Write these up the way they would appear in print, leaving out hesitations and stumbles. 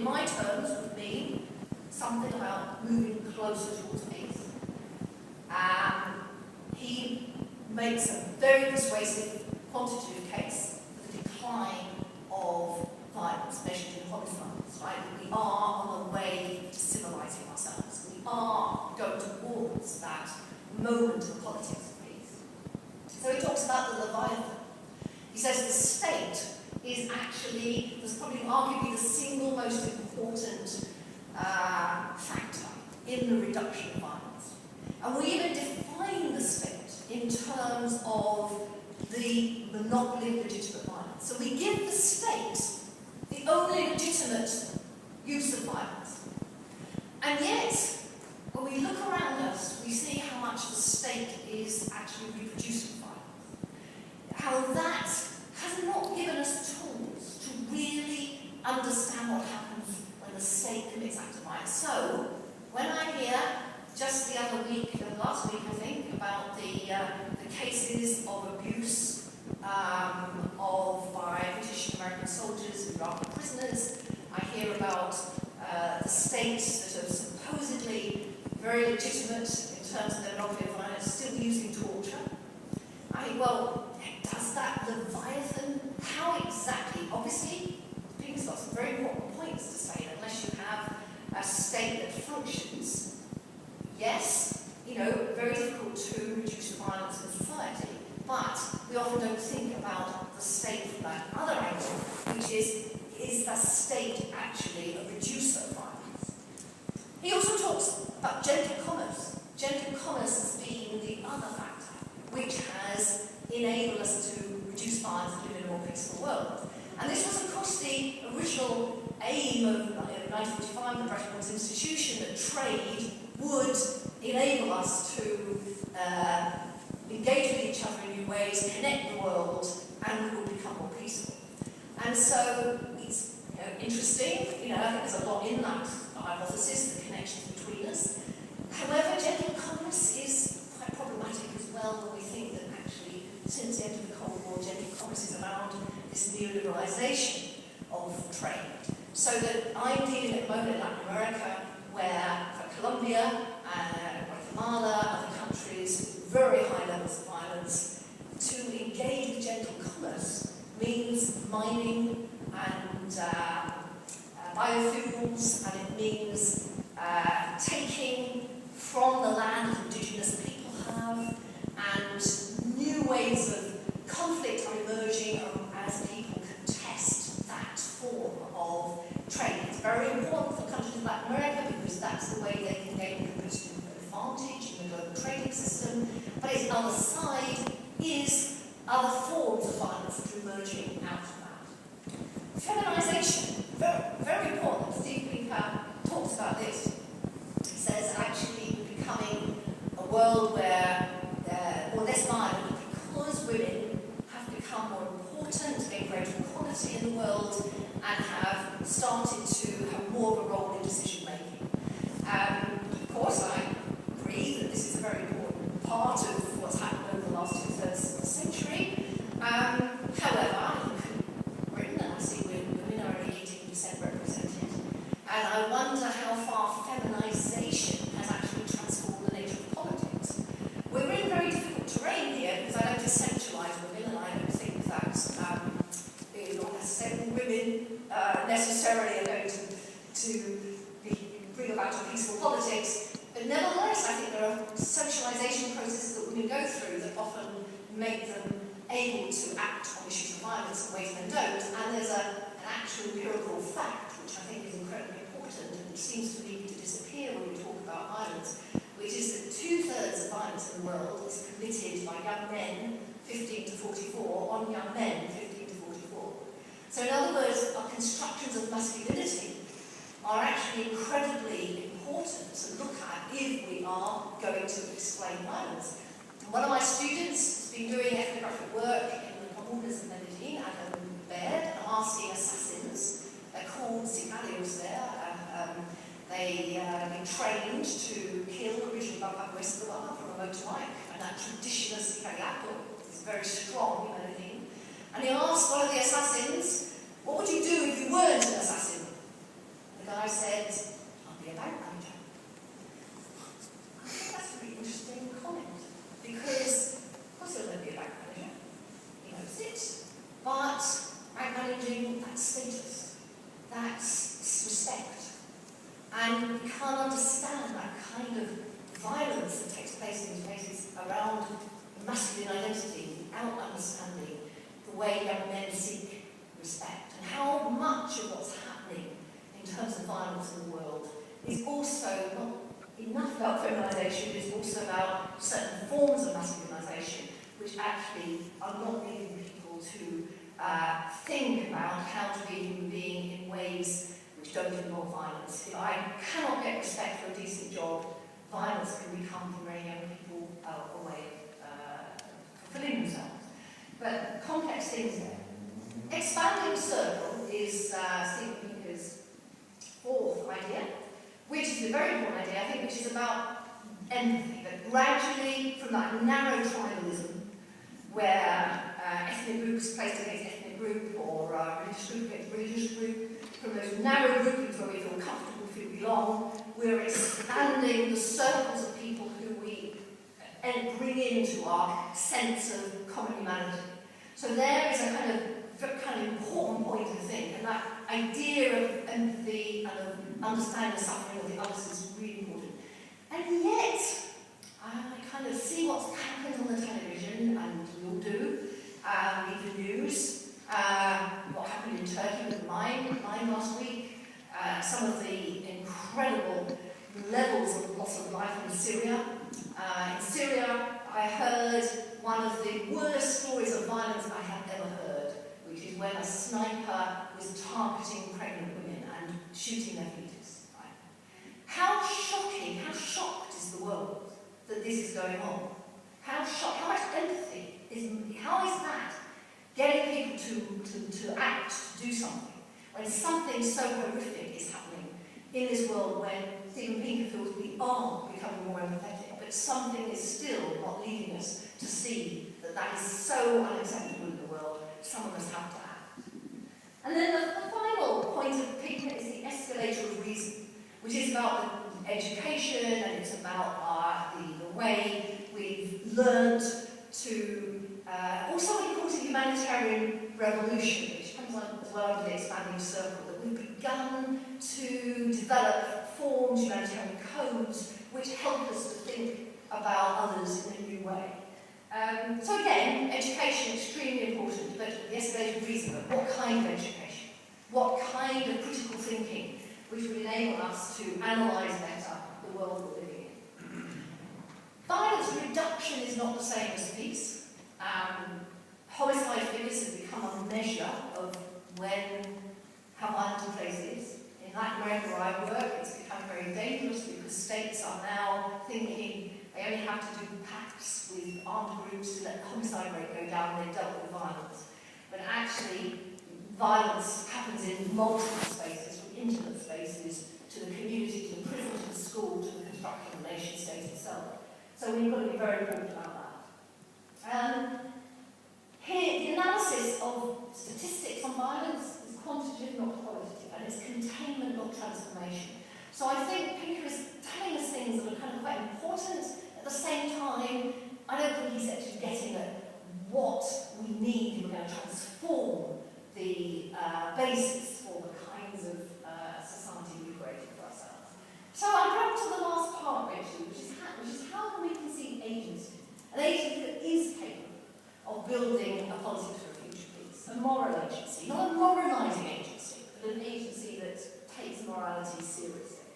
in my terms, would mean something about moving closer towards peace. He makes a very persuasive quantitative case for the decline of violence measured in homicides, right? We are on the way to civilizing ourselves. We are going towards that moment of politics of peace. So he talks about the Leviathan. He says the state is actually, there's probably arguably the single most important factor in the reduction of violence. And we even define the state in terms of the monopoly of legitimate violence. So we give the state the only legitimate use of violence. And yet, when we look around us, we see how much the state is actually reproducing violence. How that has not given us tools to really understand what happens when the state commits acts of violence. So, when I hear, just the other week, last week I think, about the cases of abuse by British and American soldiers who are prisoners, I hear about the states that are supposedly very legitimate in terms of their monopoly of violence, still using torture. I think, well, does that Leviathan, how exactly, obviously, Peter's got some very important points to say, that unless you have a state that functions, yes, you know, very difficult to reduce violence in society, but we often don't think about the state from that other angle, which is the state actually a reducer of violence? He also talks about gentle commerce. Gentle commerce has been the other factor which has enabled us to reduce violence and live in a more peaceful world. And this was, of course, the original aim of 1945, the Bretton Woods Institution, that trade would enable us to engage with each other in new ways, connect the world, and we will become more peaceful. And so it's interesting, I think there's a lot in that hypothesis, the connections between us. However, gentle commerce is quite problematic as well when we think that actually, since the end of the Cold War, gentle commerce is around this neoliberalization of trade. So that I'm dealing at the moment in Latin America, where for Colombia, Guatemala, other countries with very high levels of violence, to engage with gentle commerce means mining and biofuels, and it means taking from the land that indigenous people have, and new ways of conflict are emerging as people contest that form of trade. It's very important for countries in Latin America because that's the way they can gain competitive advantage in the global trading system, but its other side is other forms of violence that are emerging out of that. Feminisation, very, very important. Steve Pinker talks about this. He says actually we're becoming a world where or less violent because women have become more important, gain greater equality in the world, and have started to have more of a role in decision making. Of course, I agree that this is a very important part of what's happened over the last 2/3 of the century. However, in Britain, I see women are only 18% represented, and I wonder how far feminisation has actually transformed the nature of politics. We're in very difficult terrain here because I don't essentialise women, and I don't think that women necessarily are going to bring about a peaceful politics. But nevertheless, I think there are socialisation processes that women go through that often make them able to act on issues of violence in ways men don't. And there's an actual empirical fact, which I think is incredibly important and seems to me to disappear when we talk about violence, which is that 2/3 of violence in the world is committed by young men 15 to 44 on young men 15 to 44. So in other words, our constructions of masculinity are actually incredibly important to look at if we are going to explain violence. And one of my students has been doing ethnographic work in the comunas of Medellin, Adam Baird, and asking assassins. They're called sicarios there. They have been trained to kill originally by Pablo Escobar from a motorbike, and that tradition of sicariato is very strong in Medellin. And he asked one of the assassins, what would you do if you weren't an assassin? respect, and how much of what's happening in terms of violence in the world is also not enough about feminisation, it's also about certain forms of masculinisation, which actually are not leading people to think about how to be a human being in ways which don't involve violence. If I cannot get respect for a decent job, violence can become for many young people a way of fulfilling themselves. But complex things there. Expanding circle is Stephen Pinker's fourth idea, which is a very important idea, I think, which is about empathy, that gradually from that narrow tribalism where ethnic group is placed against ethnic group or religious group against religious group, from those narrow groupings where we feel comfortable, we feel belong, we're expanding the circles of people who we bring into our sense of common humanity. So there is a kind of important point to think, and that idea of empathy and of understanding the suffering of the others is really important. And yet, I kind of see what's happened on the television, and we all do, read the news, what happened in Turkey with the mine last week, some of the incredible levels of loss of life in Syria. In Syria, I heard one of the worst stories of violence I have ever heard, which is when a sniper was targeting pregnant women and shooting their fetus. Right? How shocking, how shocked is the world that this is going on? How shocked, how much empathy how is that getting people to act, to do something, when something so horrific is happening in this world, when Stephen Pinker feels we are becoming more empathetic, but something is still not leading us to see that that is so unacceptable in the world, some of us have to act. And then the final point of Pinker is the escalator of reason, which is about the education, and it's about the way we've learned to also what he calls a humanitarian revolution, which comes on as well under the expanding circle, that we've begun to develop forms, humanitarian codes, which help us to think about others in a new way. So again, education extremely important, but the escalator of reason, but what kind of education? What kind of critical thinking which would enable us to analyse better the world we're living in? Violence reduction is not the same as peace. Homicide figures have become a measure of how violent a place is. In Latin America where I work, it's become very dangerous because states are now thinking they only have to do pacts with armed groups to let the homicide rate go down when they've dealt with violence. But actually, violence happens in multiple spaces, from intimate spaces to the community, to the prison, to the school, to the construction of the nation state itself. So we've got to be very important about that. Here, the analysis of statistics on violence is quantitative, not qualitative, and it's containment, not transformation. So I think Pinker is telling us things that are kind of quite important. At the same time, I don't think he's actually getting at what we need if we're going to transform the basis for the kinds of society we've created for ourselves. So I brought to the last part, actually, which is how can we conceive agency? An agency that is capable of building a policy for a future peace, a moral agency, not a moralising agency, but an agency that takes morality seriously.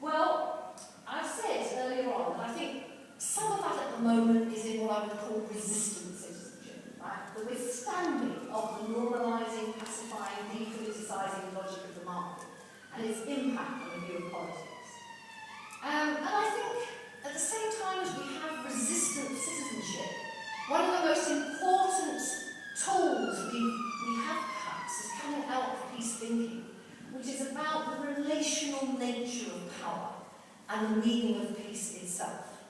Well, I've said earlier on that I think some of that at the moment is in what I would call resistant citizenship, right? The withstanding of the normalising, pacifying, depoliticising logic of the market and its impact on the view of politics. And I think at the same time as we have resistant citizenship, one of the most important tools we have perhaps is coming out of peace thinking, which is about the relational nature of power and the meaning of peace itself.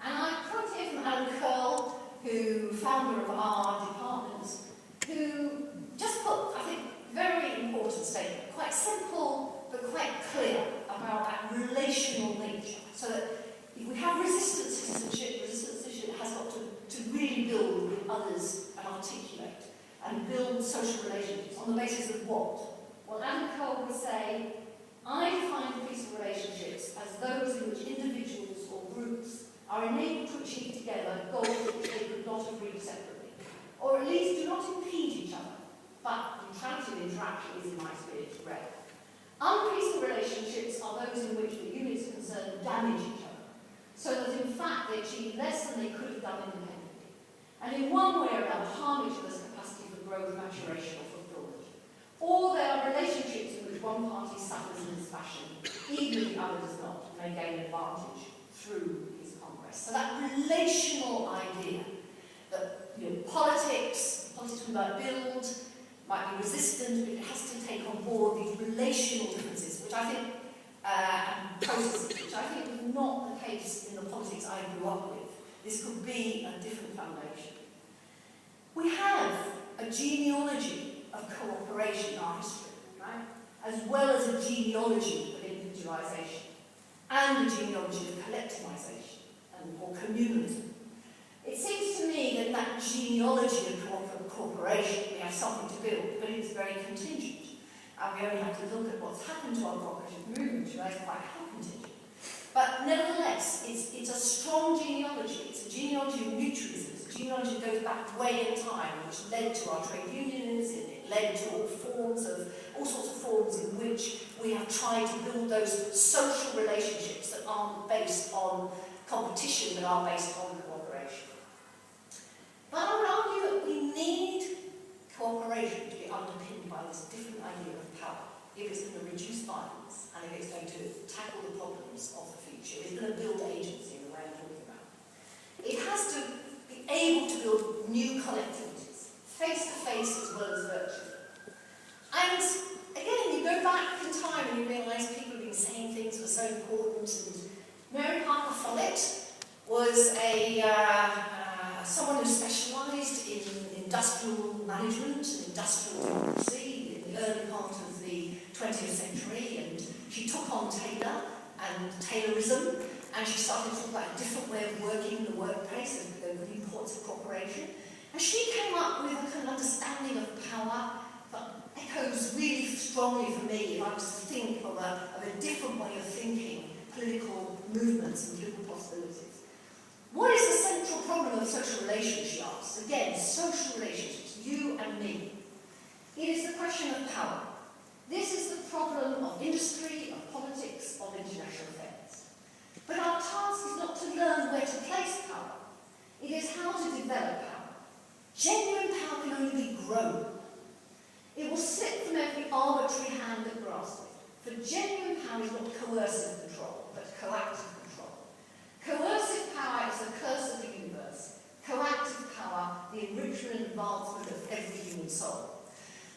And I quote here from Alan Curl, who founder of our department, who just put, I think, very important statement, quite simple but quite clear about that relational nature. So that if we have resistant citizenship has got to really build with others and articulate and build social relationships on the basis of what? Well, Alan Cole would say, I define peaceful relationships as those in which individuals or groups are enabled to achieve together goals which they could not have reached separately, or at least do not impede each other, but contracted interaction is, in my experience, rare. Unpeaceful relationships are those in which the units concerned damage each other, so that in fact they achieve less than they could have done independently, and in one way or another harm each other's capacity for growth, maturation, or fulfillment. Or they are relationships in which one party suffers in this fashion, even if the other does not, may gain advantage through his conquest. So that relational idea that politics we might build, might be resistant, but it has to take on board these relational differences, which I think, and processes, which I think was not the case in the politics I grew up with. This could be a different foundation. We have a genealogy of cooperation in our history, right? As well as a genealogy of individualisation, and a genealogy of collectivisation, or communalism. It seems to me that that genealogy of cooperation, we have something to build, but it's very contingent. And we only have to look at what's happened to our cooperative movement to realize quite how contingent. But nevertheless, it's a strong genealogy. It's a genealogy of mutualism. It's a genealogy that goes back way in time, which led to our trade unions, and it led to all sorts of forms in which we have tried to build those social relationships that aren't based on competition, but are based on cooperation. But I would argue that we need cooperation to be underpinned by this different idea of power, if it's going to reduce violence and if it's going to tackle the problems of the future. It's going to build agency in the way I'm talking about. It has to be able to build new collectivities, face-to-face as well as virtually. And again, you go back in time and you realise people have been saying things that are so important. And Mary Parker Follett was someone who specialised in industrial management and industrial democracy in the early part of the 20th century, and she took on Taylor and Taylorism, and she started to talk about a different way of working in the workplace and the importance of cooperation. And she came up with a kind of understanding of power that echoes really strongly for me if I was to think of a different way of thinking political movements and political possibilities. What is the central problem of social relations, she asks? Again, social relationships, you and me. It is the question of power. This is the problem of industry, of politics, of international affairs. But our task is not to learn where to place power. It is how to develop power. Genuine power can only be grown. It will slip from every arbitrary hand that grasps it. For genuine power is not coercive control, but coactive control. Coercive power is the curse of the universe. Coactive power, the enrichment and advancement of every human soul.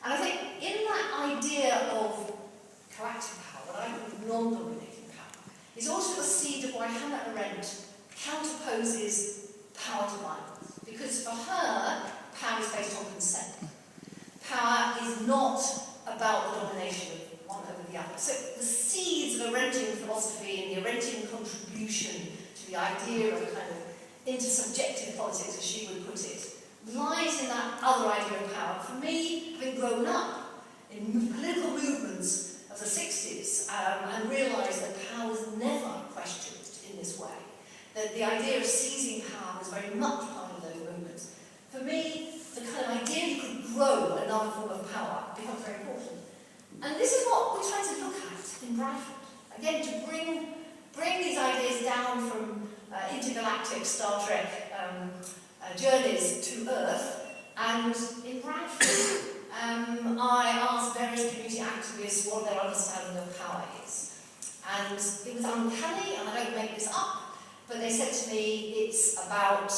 And I think in that idea of coactive power, what I call non-dominating power, is also the seed of why Hannah Arendt counterposes power to violence. Because for her, power is based on consent. Power is not about the domination of one over the other. So the seeds of Arendtian philosophy and the Arendtian contribution to the idea of kind of intersubjective politics, as she would put it, lies in that other idea of power. For me, having grown up in political movements of the 60s and realised that power was never questioned in this way, that the idea of seizing power was very much part of those movements. For me, the kind of idea you could grow another form of power becomes very important. And this is what we try to look at in Bradford. Again, to bring these ideas down from intergalactic Star Trek journeys to Earth. And in Bradford, I asked various community activists what their understanding of power is. And it was uncanny, and I don't make this up, but they said to me, it's about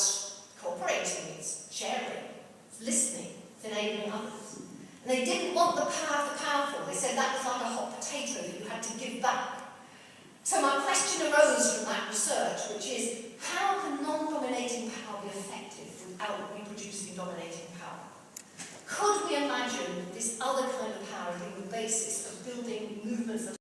cooperating, it's sharing, it's listening, it's enabling others. And they didn't want the power of the powerful. They said that was like a hot potato that you had to give back. So my question arose from that research, which is, how can non-dominating power be effective without reproducing dominating power? Could we imagine this other kind of power being the basis of building movements that